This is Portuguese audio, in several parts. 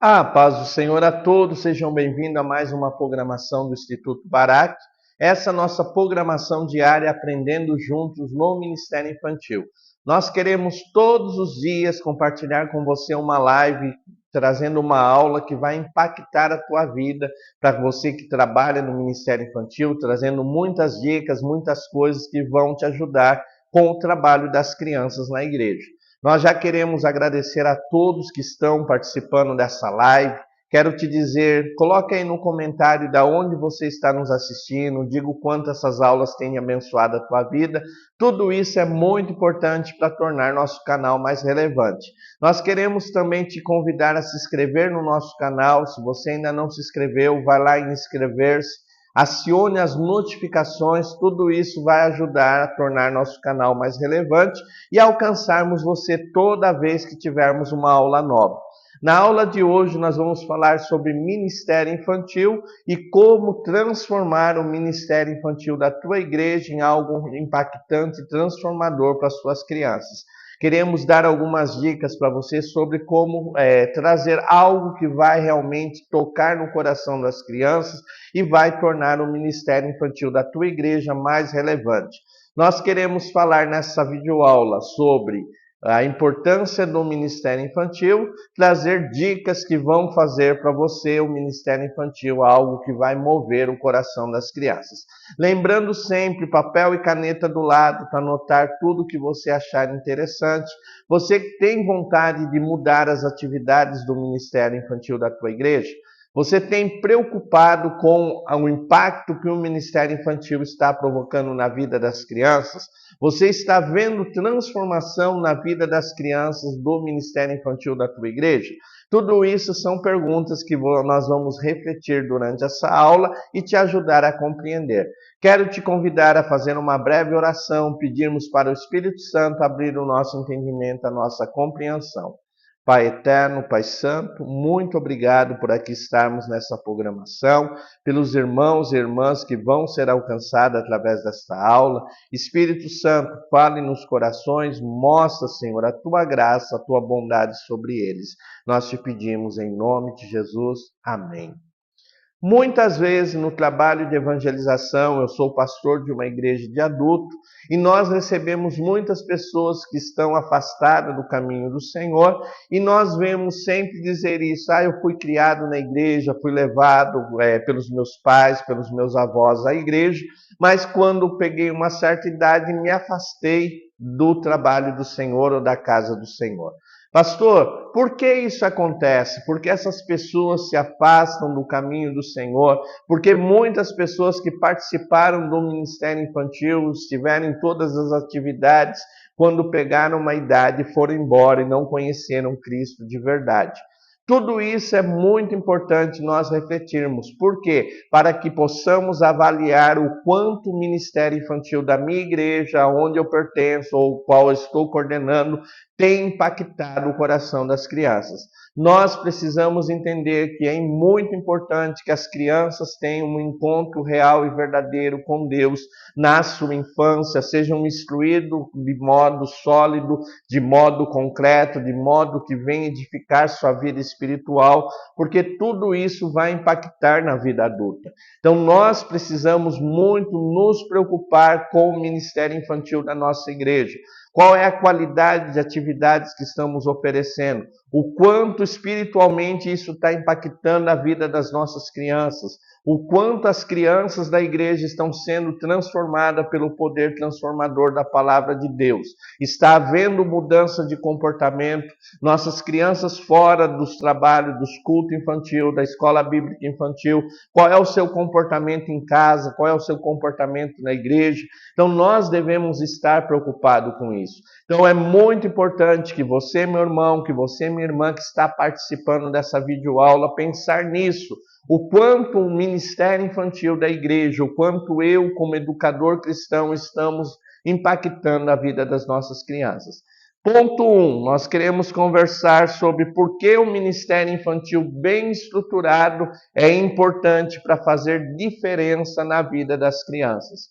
A paz do Senhor a todos, sejam bem-vindos a mais uma programação do Instituto Barak. Essa nossa programação diária Aprendendo Juntos no Ministério Infantil. Nós queremos todos os dias compartilhar com você uma live, trazendo uma aula que vai impactar a tua vida, para você que trabalha no Ministério Infantil, trazendo muitas dicas, muitas coisas que vão te ajudar com o trabalho das crianças na igreja. Nós já queremos agradecer a todos que estão participando dessa live. Quero te dizer, coloque aí no comentário de onde você está nos assistindo, diga o quanto essas aulas têm abençoado a tua vida. Tudo isso é muito importante para tornar nosso canal mais relevante. Nós queremos também te convidar a se inscrever no nosso canal. Se você ainda não se inscreveu, vai lá em inscrever-se. Acione as notificações, tudo isso vai ajudar a tornar nosso canal mais relevante e alcançarmos você toda vez que tivermos uma aula nova. Na aula de hoje nós vamos falar sobre ministério infantil e como transformar o ministério infantil da tua igreja em algo impactante e transformador para as suas crianças. Queremos dar algumas dicas para você sobre como trazer algo que vai realmente tocar no coração das crianças e vai tornar o ministério infantil da tua igreja mais relevante. Nós queremos falar nessa videoaula sobre a importância do ministério infantil, trazer dicas que vão fazer para você o ministério infantil algo que vai mover o coração das crianças. Lembrando sempre, papel e caneta do lado para anotar tudo que você achar interessante. Você que tem vontade de mudar as atividades do ministério infantil da tua igreja? Você tem preocupado com o impacto que o Ministério Infantil está provocando na vida das crianças? Você está vendo transformação na vida das crianças do Ministério Infantil da tua igreja? Tudo isso são perguntas que nós vamos refletir durante essa aula e te ajudar a compreender. Quero te convidar a fazer uma breve oração, pedirmos para o Espírito Santo abrir o nosso entendimento, a nossa compreensão. Pai eterno, Pai santo, muito obrigado por aqui estarmos nessa programação, pelos irmãos e irmãs que vão ser alcançados através desta aula. Espírito Santo, fale nos corações, mostra, Senhor, a tua graça, a tua bondade sobre eles. Nós te pedimos em nome de Jesus. Amém. Muitas vezes no trabalho de evangelização, eu sou pastor de uma igreja de adulto e nós recebemos muitas pessoas que estão afastadas do caminho do Senhor e nós vemos sempre dizer isso, eu fui criado na igreja, fui levado pelos meus pais, pelos meus avós à igreja, mas quando peguei uma certa idade me afastei do trabalho do Senhor ou da casa do Senhor. Pastor, por que isso acontece? Porque essas pessoas se afastam do caminho do Senhor, porque muitas pessoas que participaram do ministério infantil, estiveram em todas as atividades, quando pegaram uma idade, foram embora e não conheceram Cristo de verdade. Tudo isso é muito importante nós refletirmos. Por quê? Para que possamos avaliar o quanto o ministério infantil da minha igreja, onde eu pertenço ou qual eu estou coordenando, tem impactado o coração das crianças. Nós precisamos entender que é muito importante que as crianças tenham um encontro real e verdadeiro com Deus na sua infância, sejam instruídos de modo sólido, de modo concreto, de modo que venha edificar sua vida espiritual, porque tudo isso vai impactar na vida adulta. Então nós precisamos muito nos preocupar com o ministério infantil da nossa igreja. Qual é a qualidade de atividades que estamos oferecendo? O quanto espiritualmente isso está impactando a vida das nossas crianças? O quanto as crianças da igreja estão sendo transformadas pelo poder transformador da palavra de Deus? Está havendo mudança de comportamento? Nossas crianças fora dos trabalhos, dos cultos infantil, da escola bíblica infantil, qual é o seu comportamento em casa? Qual é o seu comportamento na igreja? Então nós devemos estar preocupados com isso. Então é muito importante que você, meu irmão, que você, minha irmã, que está participando dessa videoaula, pensar nisso. O quanto o ministério infantil da igreja, o quanto eu, como educador cristão, estamos impactando a vida das nossas crianças. Ponto 1, nós queremos conversar sobre por que o ministério infantil bem estruturado é importante para fazer diferença na vida das crianças.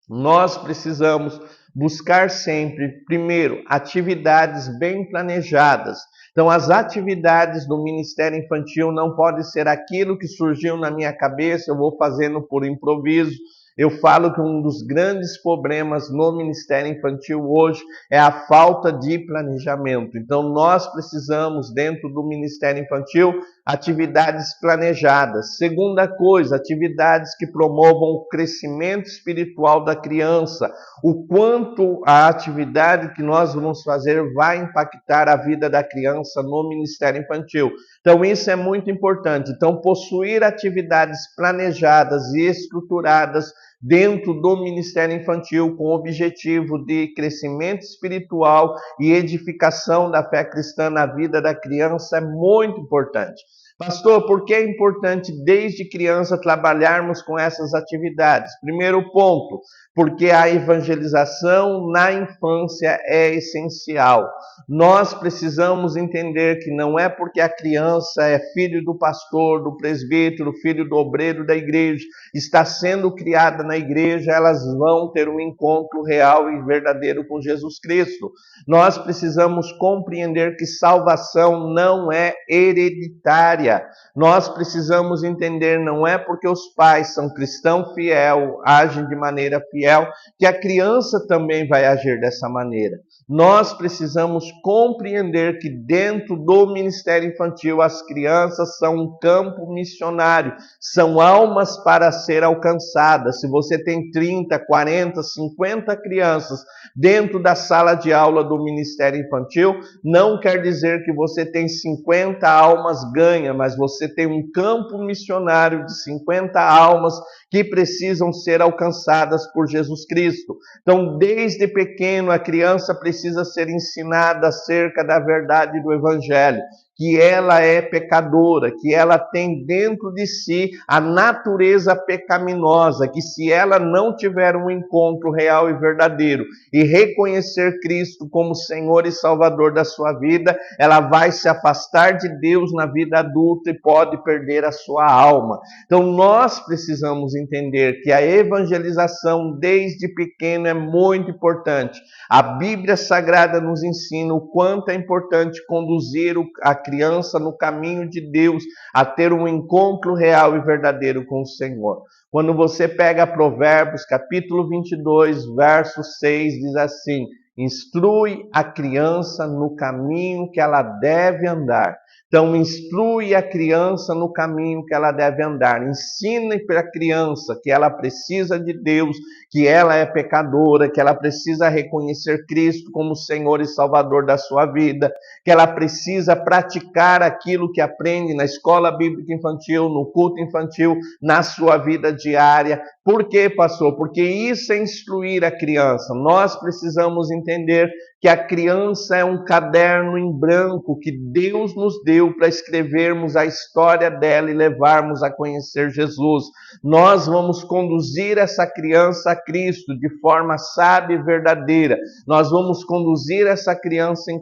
Nós precisamos buscar sempre, primeiro, atividades bem planejadas. Então, as atividades do Ministério Infantil não podem ser aquilo que surgiu na minha cabeça, eu vou fazendo por improviso. Eu falo que um dos grandes problemas no Ministério Infantil hoje é a falta de planejamento. Então, nós precisamos, dentro do Ministério Infantil, atividades planejadas. Segunda coisa, atividades que promovam o crescimento espiritual da criança. O quanto a atividade que nós vamos fazer vai impactar a vida da criança no Ministério Infantil. Então, isso é muito importante. Então, possuir atividades planejadas e estruturadas dentro do Ministério Infantil com o objetivo de crescimento espiritual e edificação da fé cristã na vida da criança é muito importante. Pastor, por que é importante desde criança trabalharmos com essas atividades? Primeiro ponto, porque a evangelização na infância é essencial. Nós precisamos entender que não é porque a criança é filho do pastor, do presbítero, filho do obreiro da igreja, está sendo criada na igreja, elas vão ter um encontro real e verdadeiro com Jesus Cristo. Nós precisamos compreender que salvação não é hereditária. Nós precisamos entender, não é porque os pais são cristãos fiel, agem de maneira fiel, que a criança também vai agir dessa maneira. Nós precisamos compreender que dentro do Ministério Infantil as crianças são um campo missionário, são almas para ser alcançadas. Se você tem 30, 40, 50 crianças dentro da sala de aula do Ministério Infantil, não quer dizer que você tem 50 almas ganha, mas você tem um campo missionário de 50 almas que precisam ser alcançadas por Jesus Cristo. Então, desde pequeno, a criança precisa ser ensinada acerca da verdade do Evangelho, que ela é pecadora, que ela tem dentro de si a natureza pecaminosa, que se ela não tiver um encontro real e verdadeiro e reconhecer Cristo como Senhor e Salvador da sua vida, ela vai se afastar de Deus na vida adulta e pode perder a sua alma. Então nós precisamos entender que a evangelização desde pequeno é muito importante. A Bíblia Sagrada nos ensina o quanto é importante conduzir a criança no caminho de Deus, a ter um encontro real e verdadeiro com o Senhor. Quando você pega Provérbios, capítulo 22, verso 6, diz assim: instrui a criança no caminho que ela deve andar. Então, instrui a criança no caminho que ela deve andar. Ensine para a criança que ela precisa de Deus, que ela é pecadora, que ela precisa reconhecer Cristo como Senhor e Salvador da sua vida, que ela precisa praticar aquilo que aprende na escola bíblica infantil, no culto infantil, na sua vida diária. Por quê, pastor? Porque isso é instruir a criança. Nós precisamos entender que a criança é um caderno em branco que Deus nos deu para escrevermos a história dela e levarmos a conhecer Jesus. Nós vamos conduzir essa criança a Cristo de forma sábia e verdadeira. Nós vamos conduzir essa criança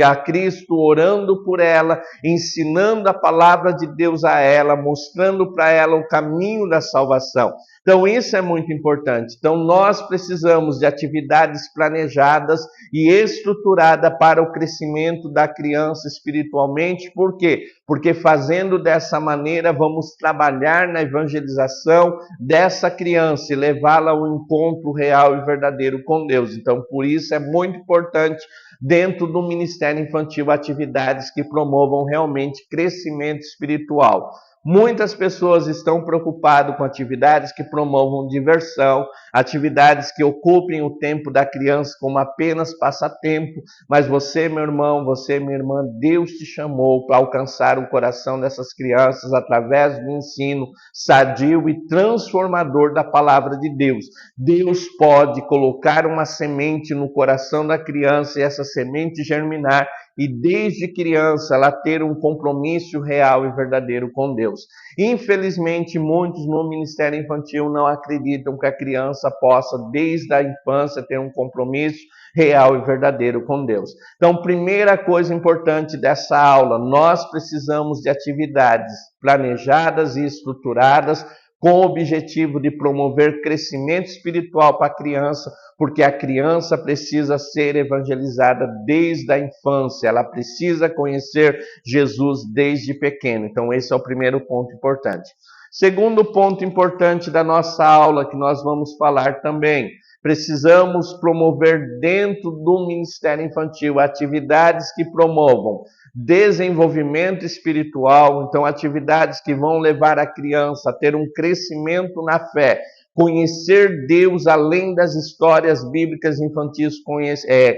a Cristo, orando por ela, ensinando a palavra de Deus a ela, mostrando para ela o caminho da salvação. Então isso é muito importante. Então nós precisamos de atividades planejadas e estruturadas para o crescimento da criança espiritualmente. Por quê? Porque fazendo dessa maneira vamos trabalhar na evangelização dessa criança e levá-la ao encontro real e verdadeiro com Deus. Então por isso é muito importante dentro do Ministério Infantil atividades que promovam realmente crescimento espiritual. Muitas pessoas estão preocupadas com atividades que promovam diversão, atividades que ocupem o tempo da criança como apenas passatempo, mas você, meu irmão, você, minha irmã, Deus te chamou para alcançar o coração dessas crianças através do ensino sadio e transformador da palavra de Deus. Deus pode colocar uma semente no coração da criança e essa semente germinar e desde criança ela ter um compromisso real e verdadeiro com Deus. Infelizmente, muitos no Ministério Infantil não acreditam que a criança possa, desde a infância, ter um compromisso real e verdadeiro com Deus. Então, primeira coisa importante dessa aula, nós precisamos de atividades planejadas e estruturadas com o objetivo de promover crescimento espiritual para a criança, porque a criança precisa ser evangelizada desde a infância, ela precisa conhecer Jesus desde pequeno. Então esse é o primeiro ponto importante. Segundo ponto importante da nossa aula, que nós vamos falar também, precisamos promover dentro do Ministério Infantil atividades que promovam desenvolvimento espiritual, então atividades que vão levar a criança a ter um crescimento na fé, conhecer Deus além das histórias bíblicas infantis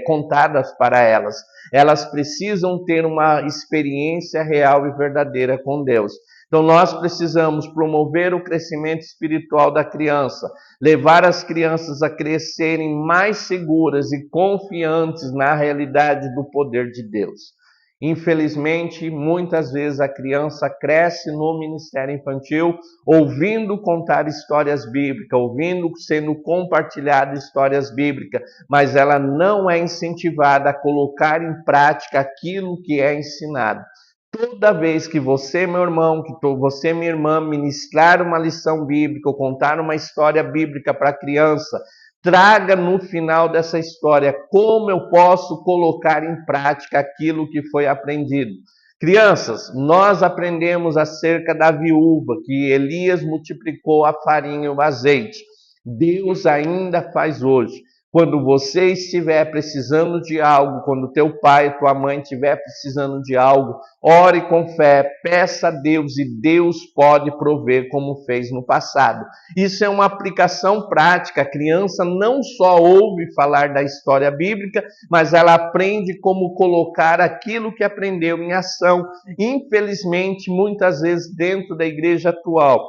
contadas para elas. Elas precisam ter uma experiência real e verdadeira com Deus. Então nós precisamos promover o crescimento espiritual da criança, levar as crianças a crescerem mais seguras e confiantes na realidade do poder de Deus. Infelizmente, muitas vezes a criança cresce no ministério infantil ouvindo contar histórias bíblicas, ouvindo sendo compartilhadas histórias bíblicas, mas ela não é incentivada a colocar em prática aquilo que é ensinado. Toda vez que você, meu irmão, que você, minha irmã, ministrar uma lição bíblica ou contar uma história bíblica para a criança, traga no final dessa história como eu posso colocar em prática aquilo que foi aprendido. Crianças, nós aprendemos acerca da viúva, que Elias multiplicou a farinha e o azeite. Deus ainda faz hoje. Quando você estiver precisando de algo, quando teu pai, tua mãe estiver precisando de algo, ore com fé, peça a Deus e Deus pode prover como fez no passado. Isso é uma aplicação prática. A criança não só ouve falar da história bíblica, mas ela aprende como colocar aquilo que aprendeu em ação. Infelizmente, muitas vezes dentro da igreja atual,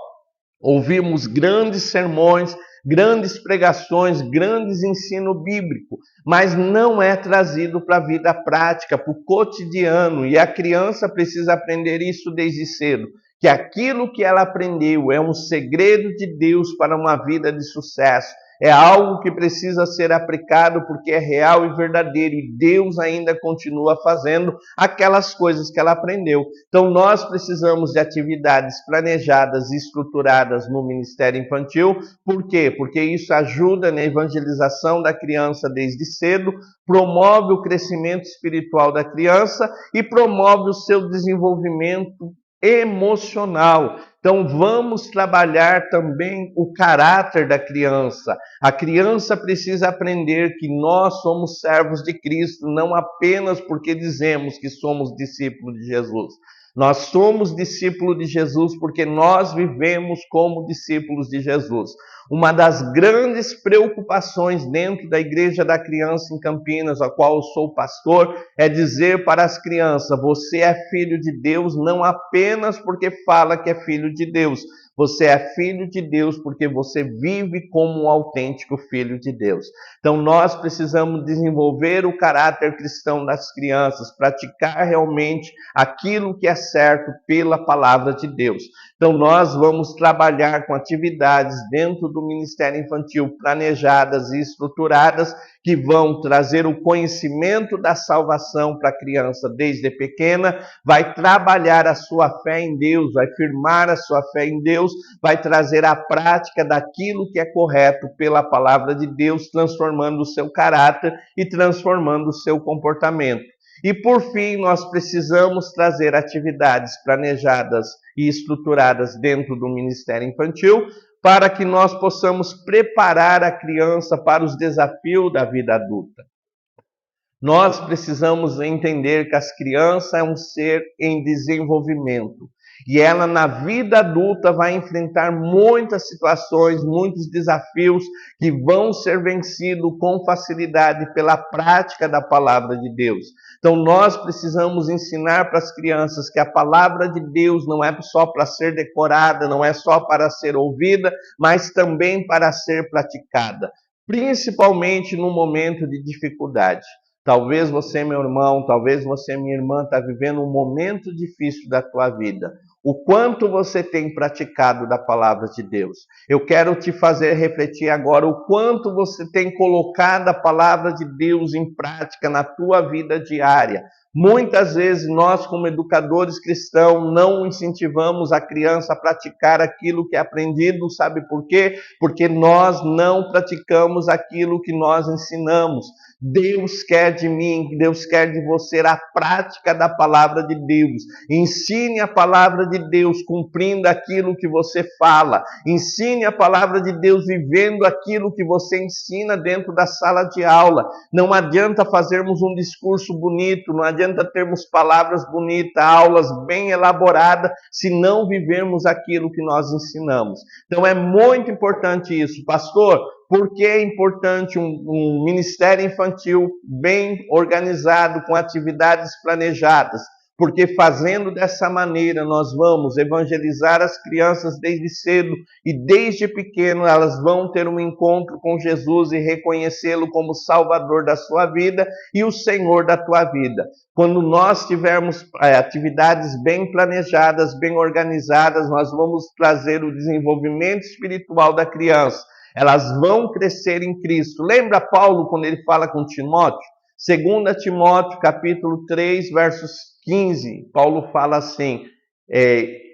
ouvimos grandes sermões, grandes pregações, grandes ensino bíblico, mas não é trazido para a vida prática, para o cotidiano, e a criança precisa aprender isso desde cedo, que aquilo que ela aprendeu é um segredo de Deus para uma vida de sucesso, é algo que precisa ser aplicado porque é real e verdadeiro, e Deus ainda continua fazendo aquelas coisas que ela aprendeu. Então nós precisamos de atividades planejadas e estruturadas no Ministério Infantil. Por quê? Porque isso ajuda na evangelização da criança desde cedo, promove o crescimento espiritual da criança e promove o seu desenvolvimento emocional. Então vamos trabalhar também o caráter da criança. A criança precisa aprender que nós somos servos de Cristo, não apenas porque dizemos que somos discípulos de Jesus. Nós somos discípulos de Jesus porque nós vivemos como discípulos de Jesus. Uma das grandes preocupações dentro da Igreja da Criança em Campinas, a qual eu sou pastor, é dizer para as crianças: você é filho de Deus não apenas porque fala que é filho de Deus. Você é filho de Deus porque você vive como um autêntico filho de Deus. Então nós precisamos desenvolver o caráter cristão das crianças, praticar realmente aquilo que é certo pela palavra de Deus. Então nós vamos trabalhar com atividades dentro do Ministério Infantil planejadas e estruturadas que vão trazer o conhecimento da salvação para a criança desde pequena, vai trabalhar a sua fé em Deus, vai firmar a sua fé em Deus, vai trazer a prática daquilo que é correto pela palavra de Deus, transformando o seu caráter e transformando o seu comportamento. E por fim, nós precisamos trazer atividades planejadas e estruturadas dentro do Ministério Infantil para que nós possamos preparar a criança para os desafios da vida adulta. Nós precisamos entender que as crianças é um ser em desenvolvimento. E ela, na vida adulta, vai enfrentar muitas situações, muitos desafios que vão ser vencidos com facilidade pela prática da palavra de Deus. Então, nós precisamos ensinar para as crianças que a palavra de Deus não é só para ser decorada, não é só para ser ouvida, mas também para ser praticada, principalmente no momento de dificuldade. Talvez você, meu irmão, talvez você, minha irmã, está vivendo um momento difícil da tua vida. O quanto você tem praticado da palavra de Deus. Eu quero te fazer refletir agora o quanto você tem colocado a palavra de Deus em prática na tua vida diária. Muitas vezes nós, como educadores cristãos, não incentivamos a criança a praticar aquilo que é aprendido. Sabe por quê? Porque nós não praticamos aquilo que nós ensinamos. Deus quer de mim, Deus quer de você a prática da palavra de Deus. Ensine a palavra de Deus cumprindo aquilo que você fala. Ensine a palavra de Deus vivendo aquilo que você ensina dentro da sala de aula. Não adianta fazermos um discurso bonito, não adianta termos palavras bonitas, aulas bem elaboradas, se não vivermos aquilo que nós ensinamos. Então é muito importante isso. Pastor, por que é importante um ministério infantil bem organizado, com atividades planejadas? Porque fazendo dessa maneira nós vamos evangelizar as crianças desde cedo e desde pequeno elas vão ter um encontro com Jesus e reconhecê-lo como Salvador da sua vida e o Senhor da tua vida. Quando nós tivermos atividades bem planejadas, bem organizadas, nós vamos trazer o desenvolvimento espiritual da criança. Elas vão crescer em Cristo. Lembra Paulo quando ele fala com Timóteo? 2 Timóteo, capítulo 3, versos 15, Paulo fala assim,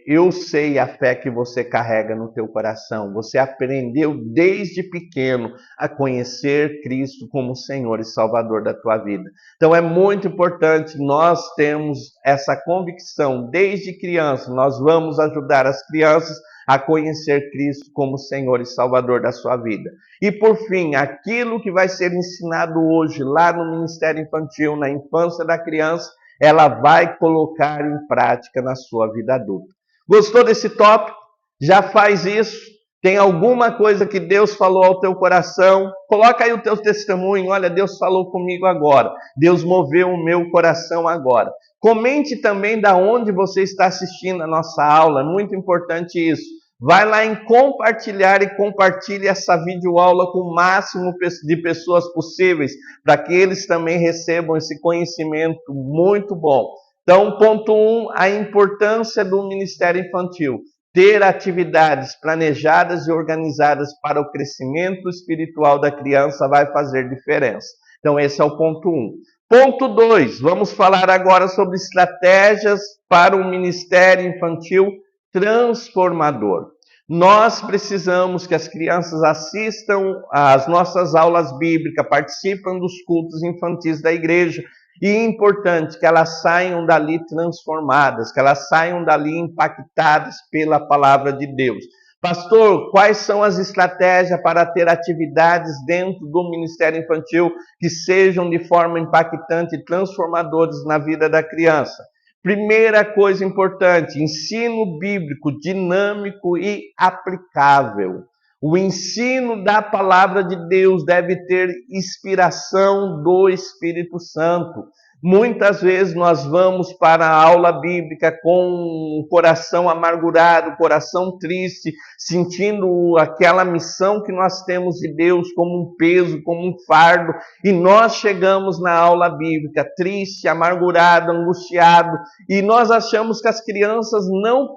eu sei a fé que você carrega no teu coração, você aprendeu desde pequeno a conhecer Cristo como Senhor e Salvador da tua vida. Então é muito importante nós termos essa convicção desde criança, nós vamos ajudar as crianças a conhecer Cristo como Senhor e Salvador da sua vida. E por fim, aquilo que vai ser ensinado hoje lá no Ministério Infantil, na infância da criança, ela vai colocar em prática na sua vida adulta. Gostou desse tópico? Já faz isso? Tem alguma coisa que Deus falou ao teu coração? Coloca aí o teu testemunho. Olha, Deus falou comigo agora. Deus moveu o meu coração agora. Comente também da onde você está assistindo a nossa aula. É muito importante isso. Vai lá em compartilhar e compartilhe essa videoaula com o máximo de pessoas possíveis, para que eles também recebam esse conhecimento muito bom. Então, ponto 1, a importância do Ministério Infantil. Ter atividades planejadas e organizadas para o crescimento espiritual da criança vai fazer diferença. Então, esse é o ponto 1. Ponto 2, vamos falar agora sobre estratégias para um Ministério Infantil transformador. Nós precisamos que as crianças assistam às nossas aulas bíblicas, participem dos cultos infantis da igreja. E é importante que elas saiam dali transformadas, que elas saiam dali impactadas pela palavra de Deus. Pastor, quais são as estratégias para ter atividades dentro do Ministério Infantil que sejam de forma impactante e transformadoras na vida da criança? Primeira coisa importante, ensino bíblico dinâmico e aplicável. O ensino da palavra de Deus deve ter inspiração do Espírito Santo. Muitas vezes nós vamos para a aula bíblica com o coração amargurado, coração triste, sentindo aquela missão que nós temos de Deus como um peso, como um fardo, e nós chegamos na aula bíblica triste, amargurado, angustiado, e nós achamos que as crianças não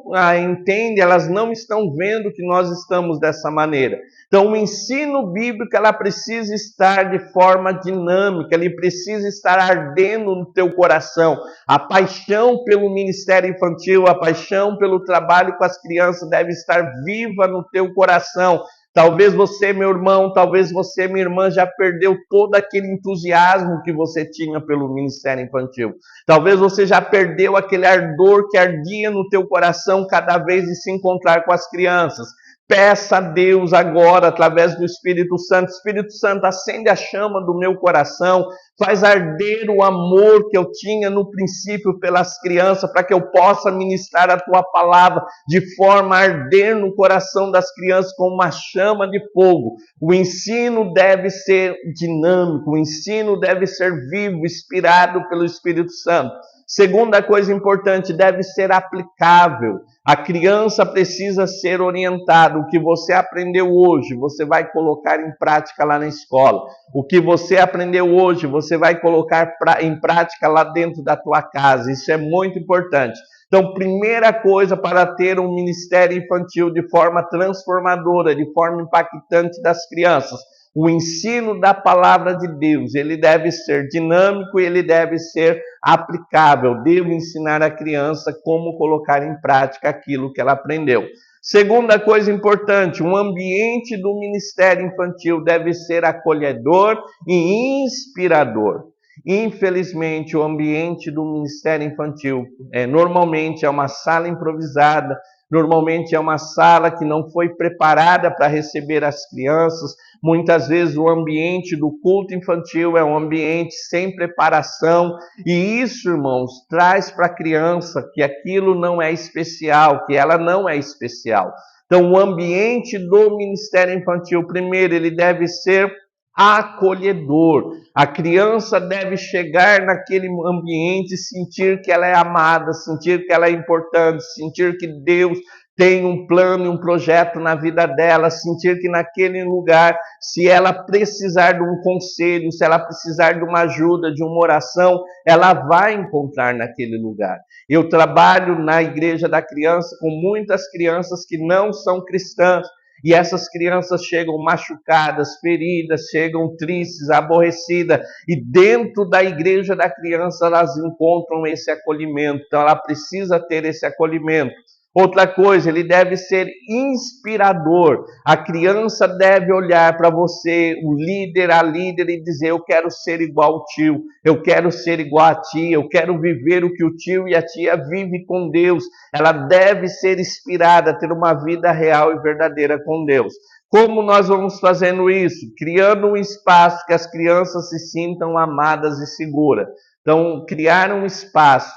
entendem, elas não estão vendo que nós estamos dessa maneira. Então, o ensino bíblico, ela precisa estar de forma dinâmica, ele precisa estar ardendo no teu coração. A paixão pelo ministério infantil, a paixão pelo trabalho com as crianças deve estar viva no teu coração. Talvez você, meu irmão, talvez você, minha irmã, já perdeu todo aquele entusiasmo que você tinha pelo ministério infantil. Talvez você já perdeu aquele ardor que ardia no teu coração cada vez de se encontrar com as crianças. Peça a Deus agora, através do Espírito Santo. Espírito Santo, acende a chama do meu coração, faz arder o amor que eu tinha no princípio pelas crianças, para que eu possa ministrar a tua palavra de forma a arder no coração das crianças como uma chama de fogo. O ensino deve ser dinâmico, o ensino deve ser vivo, inspirado pelo Espírito Santo. Segunda coisa importante, deve ser aplicável. A criança precisa ser orientada. O que você aprendeu hoje, você vai colocar em prática lá na escola. O que você aprendeu hoje, você vai colocar em prática lá dentro da tua casa. Isso é muito importante. Então, primeira coisa para ter um ministério infantil de forma transformadora, de forma impactante das crianças, O ensino da palavra de Deus, ele deve ser dinâmico e ele deve ser aplicável. Devo ensinar a criança como colocar em prática aquilo que ela aprendeu. Segunda coisa importante, o ambiente do ministério infantil deve ser acolhedor e inspirador. Infelizmente, o ambiente do ministério infantil normalmente é uma sala improvisada, normalmente é uma sala que não foi preparada para receber as crianças. Muitas vezes o ambiente do culto infantil é um ambiente sem preparação, e isso, irmãos, traz para a criança que aquilo não é especial, que ela não é especial. Então, o ambiente do ministério infantil, primeiro, ele deve ser acolhedor. A criança deve chegar naquele ambiente e sentir que ela é amada, sentir que ela é importante, sentir que Deus tem um plano e um projeto na vida dela, sentir que naquele lugar, se ela precisar de um conselho, se ela precisar de uma ajuda, de uma oração, ela vai encontrar naquele lugar. Eu trabalho na igreja da criança com muitas crianças que não são cristãs, e essas crianças chegam machucadas, feridas, chegam tristes, aborrecidas, e dentro da igreja da criança elas encontram esse acolhimento. Então ela precisa ter esse acolhimento. Outra coisa, ele deve ser inspirador. A criança deve olhar para você, o líder, a líder, e dizer: eu quero ser igual ao tio, eu quero ser igual à tia, eu quero viver o que o tio e a tia vivem com Deus. Ela deve ser inspirada, ter uma vida real e verdadeira com Deus. Como nós vamos fazendo isso? Criando um espaço que as crianças se sintam amadas e seguras. Então, criar um espaço,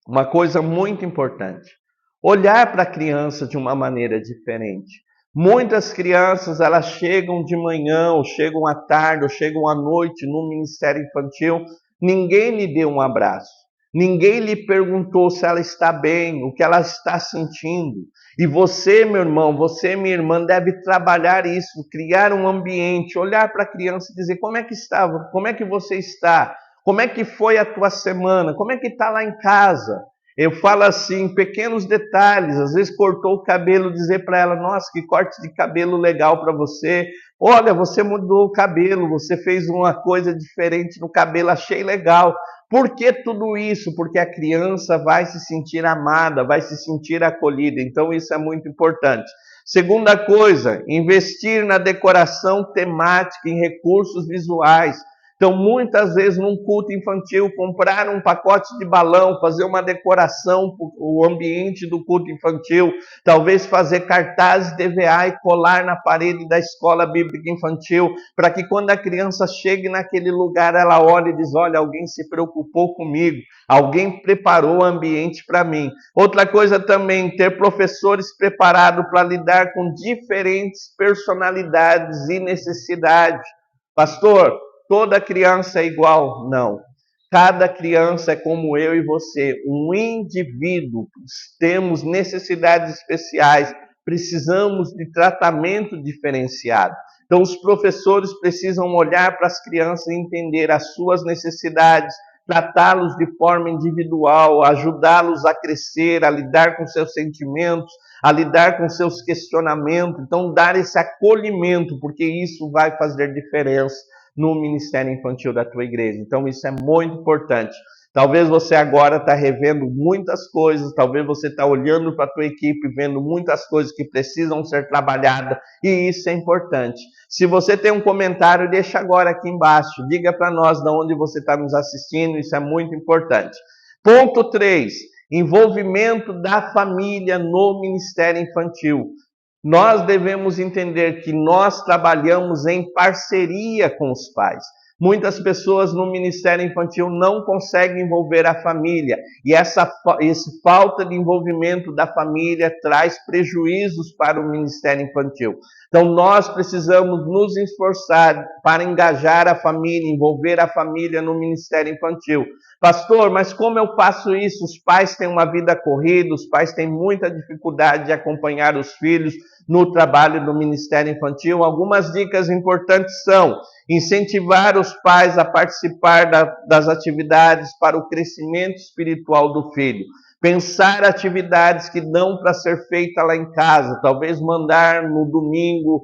uma coisa muito importante. Olhar para a criança de uma maneira diferente. Muitas crianças, elas chegam de manhã, ou chegam à tarde, ou chegam à noite no ministério infantil, ninguém lhe deu um abraço. Ninguém lhe perguntou se ela está bem, o que ela está sentindo. E você, meu irmão, você, minha irmã, deve trabalhar isso, criar um ambiente, olhar para a criança e dizer: como é que estava? Como é que você está? Como é que foi a tua semana? Como é que está lá em casa? Eu falo assim, pequenos detalhes, às vezes cortou o cabelo, dizer para ela: nossa, que corte de cabelo legal para você. Olha, você mudou o cabelo, você fez uma coisa diferente no cabelo, achei legal. Por que tudo isso? Porque a criança vai se sentir amada, vai se sentir acolhida. Então isso é muito importante. Segunda coisa, investir na decoração temática, em recursos visuais. Então, muitas vezes, num culto infantil, comprar um pacote de balão, fazer uma decoração para o ambiente do culto infantil, talvez fazer cartazes de EVA e colar na parede da escola bíblica infantil, para que quando a criança chegue naquele lugar, ela olhe e diz: olha, alguém se preocupou comigo, alguém preparou o ambiente para mim. Outra coisa também, ter professores preparados para lidar com diferentes personalidades e necessidades. Pastor, toda criança é igual? Não. Cada criança é como eu e você, um indivíduo. Temos necessidades especiais, precisamos de tratamento diferenciado. Então, os professores precisam olhar para as crianças e entender as suas necessidades, tratá-los de forma individual, ajudá-los a crescer, a lidar com seus sentimentos, a lidar com seus questionamentos. Então, dar esse acolhimento, porque isso vai fazer diferença no ministério infantil da tua igreja. Então isso é muito importante. Talvez você agora está revendo muitas coisas, talvez você está olhando para a tua equipe, vendo muitas coisas que precisam ser trabalhadas, e isso é importante. Se você tem um comentário, deixa agora aqui embaixo, diga para nós de onde você está nos assistindo, isso é muito importante. Ponto 3, envolvimento da família no ministério infantil. Nós devemos entender que nós trabalhamos em parceria com os pais. Muitas pessoas no ministério infantil não conseguem envolver a família, e essa falta de envolvimento da família traz prejuízos para o ministério infantil. Então nós precisamos nos esforçar para engajar a família, envolver a família no ministério infantil. Pastor, mas como eu faço isso? Os pais têm uma vida corrida, os pais têm muita dificuldade de acompanhar os filhos no trabalho do ministério infantil. Algumas dicas importantes são: incentivar os pais a participar das atividades para o crescimento espiritual do filho. Pensar atividades que dão para ser feita lá em casa, talvez mandar no domingo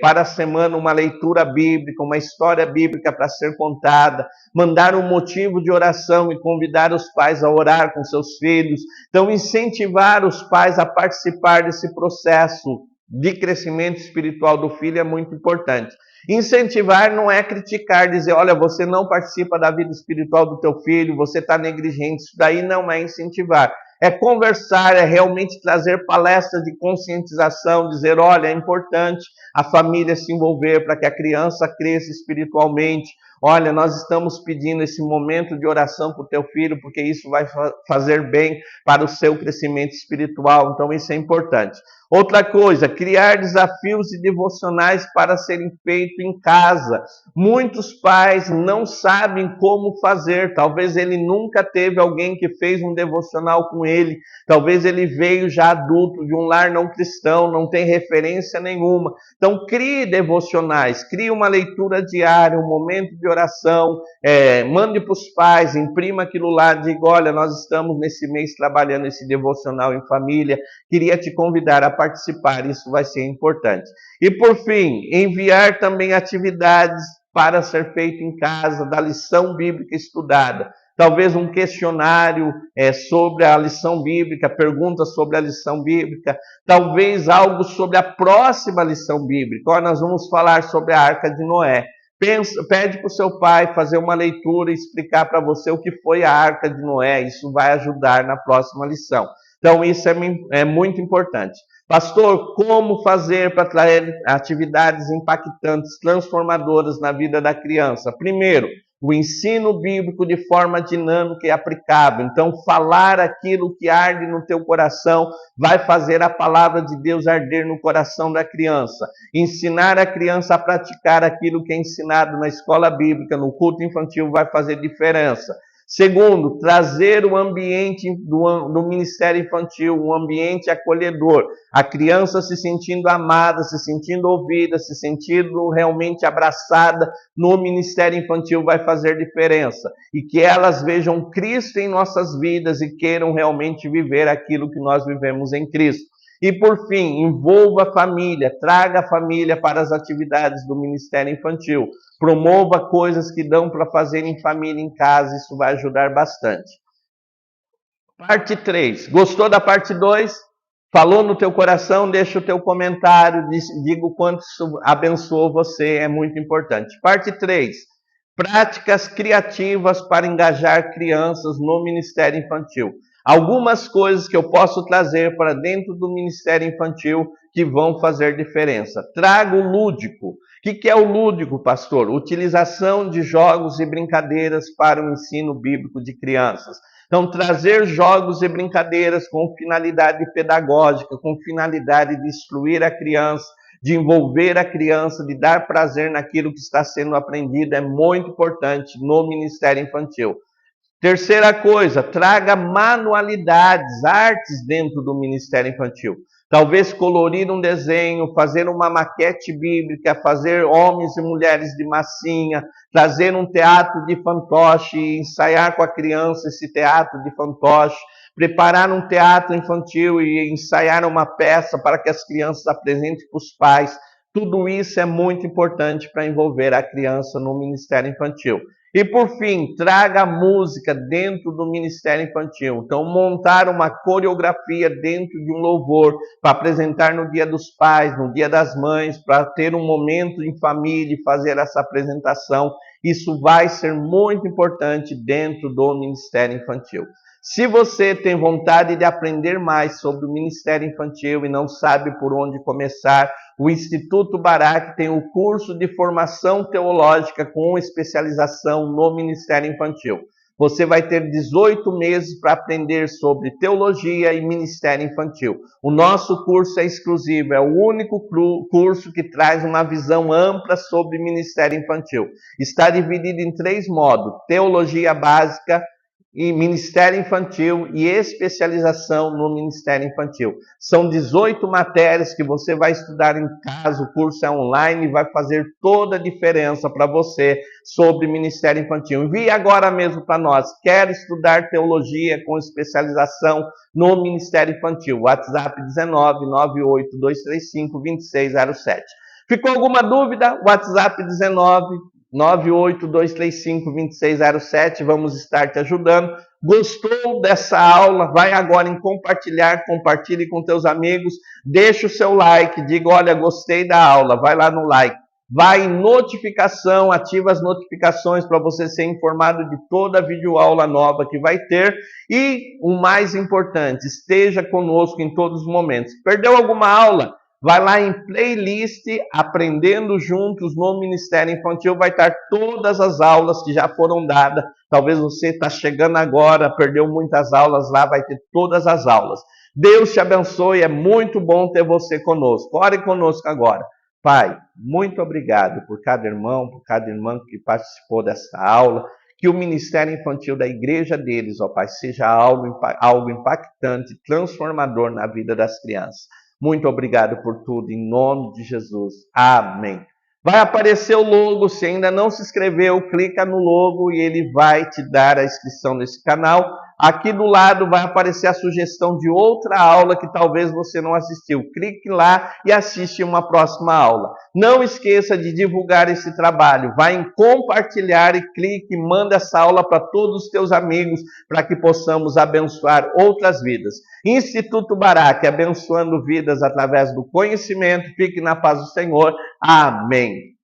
para a semana uma leitura bíblica, uma história bíblica para ser contada, mandar um motivo de oração e convidar os pais a orar com seus filhos. Então, incentivar os pais a participar desse processo de crescimento espiritual do filho é muito importante. Incentivar não é criticar, dizer, olha, você não participa da vida espiritual do teu filho, você está negligente. Isso daí não é incentivar. É conversar, é realmente trazer palestras de conscientização, dizer, olha, é importante a família se envolver para que a criança cresça espiritualmente. Olha, nós estamos pedindo esse momento de oração para o teu filho, porque isso vai fazer bem para o seu crescimento espiritual. Então, isso é importante. Outra coisa, criar desafios e devocionais para serem feitos em casa. Muitos pais não sabem como fazer. Talvez ele nunca teve alguém que fez um devocional com ele. Talvez ele veio já adulto de um lar não cristão, não tem referência nenhuma. Então, crie devocionais, crie uma leitura diária, um momento de oração. Mande para os pais, imprima aquilo lá, diga, olha, nós estamos nesse mês trabalhando esse devocional em família. Queria te convidar a participar, isso vai ser importante. E por fim, enviar também atividades para ser feito em casa, da lição bíblica estudada. Talvez um questionário sobre a lição bíblica, perguntas sobre a lição bíblica, talvez algo sobre a próxima lição bíblica. Olha, nós vamos falar sobre a Arca de Noé. Pede para o seu pai fazer uma leitura e explicar para você o que foi a Arca de Noé. Isso vai ajudar na próxima lição. Então, isso é muito importante. Pastor, como fazer para trazer atividades impactantes, transformadoras na vida da criança? Primeiro, o ensino bíblico de forma dinâmica e aplicável. Então, falar aquilo que arde no teu coração vai fazer a palavra de Deus arder no coração da criança. Ensinar a criança a praticar aquilo que é ensinado na escola bíblica, no culto infantil, vai fazer diferença. Segundo, trazer o ambiente do ministério infantil, um ambiente acolhedor. A criança se sentindo amada, se sentindo ouvida, se sentindo realmente abraçada no ministério infantil vai fazer diferença. E que elas vejam Cristo em nossas vidas e queiram realmente viver aquilo que nós vivemos em Cristo. E por fim, envolva a família, traga a família para as atividades do Ministério Infantil. Promova coisas que dão para fazer em família, em casa, isso vai ajudar bastante. Parte 3. Gostou da parte 2? Falou no teu coração? Deixa o teu comentário, diga o quanto isso abençoou você, é muito importante. Parte 3. Práticas criativas para engajar crianças no Ministério Infantil. Algumas coisas que eu posso trazer para dentro do Ministério Infantil que vão fazer diferença. Traga o lúdico. O que é o lúdico, pastor? Utilização de jogos e brincadeiras para o ensino bíblico de crianças. Então, trazer jogos e brincadeiras com finalidade pedagógica, com finalidade de instruir a criança, de envolver a criança, de dar prazer naquilo que está sendo aprendido, é muito importante no Ministério Infantil. Terceira coisa, traga manualidades, artes dentro do Ministério Infantil. Talvez colorir um desenho, fazer uma maquete bíblica, fazer homens e mulheres de massinha, trazer um teatro de fantoche, ensaiar com a criança esse teatro de fantoche, preparar um teatro infantil e ensaiar uma peça para que as crianças apresentem para os pais. Tudo isso é muito importante para envolver a criança no Ministério Infantil. E por fim, traga a música dentro do Ministério Infantil. Então, montar uma coreografia dentro de um louvor para apresentar no Dia dos Pais, no Dia das Mães, para ter um momento em família e fazer essa apresentação. Isso vai ser muito importante dentro do Ministério Infantil. Se você tem vontade de aprender mais sobre o Ministério Infantil e não sabe por onde começar, o Instituto Barak tem o curso de formação teológica com especialização no Ministério Infantil. Você vai ter 18 meses para aprender sobre teologia e ministério infantil. O nosso curso é exclusivo, é o único curso que traz uma visão ampla sobre ministério infantil. Está dividido em 3 módulos: teologia básica, e Ministério Infantil e especialização no Ministério Infantil. São 18 matérias que você vai estudar em casa, o curso é online e vai fazer toda a diferença para você sobre Ministério Infantil. Envie agora mesmo para nós. Quer estudar teologia com especialização no Ministério Infantil? WhatsApp 19 98 235 2607. Ficou alguma dúvida? WhatsApp 19 982352607, vamos estar te ajudando. Gostou dessa aula? Vai agora em compartilhar, compartilhe com teus amigos, deixa o seu like, diga, olha, gostei da aula, vai lá no like. Vai em notificação, ativa as notificações para você ser informado de toda a videoaula nova que vai ter. E o mais importante, esteja conosco em todos os momentos. Perdeu alguma aula? Vai lá em playlist, Aprendendo Juntos no Ministério Infantil, vai estar todas as aulas que já foram dadas. Talvez você está chegando agora, perdeu muitas aulas lá, vai ter todas as aulas. Deus te abençoe, é muito bom ter você conosco. Ore conosco agora. Pai, muito obrigado por cada irmão, por cada irmã que participou desta aula. Que o Ministério Infantil da igreja deles, ó Pai, seja algo impactante, transformador na vida das crianças. Muito obrigado por tudo, em nome de Jesus. Amém. Vai aparecer o logo, se ainda não se inscreveu, clica no logo e ele vai te dar a inscrição nesse canal. Aqui do lado vai aparecer a sugestão de outra aula que talvez você não assistiu. Clique lá e assiste uma próxima aula. Não esqueça de divulgar esse trabalho. Vai em compartilhar e clique, manda essa aula para todos os teus amigos para que possamos abençoar outras vidas. Instituto Barak, abençoando vidas através do conhecimento. Fique na paz do Senhor. Amém.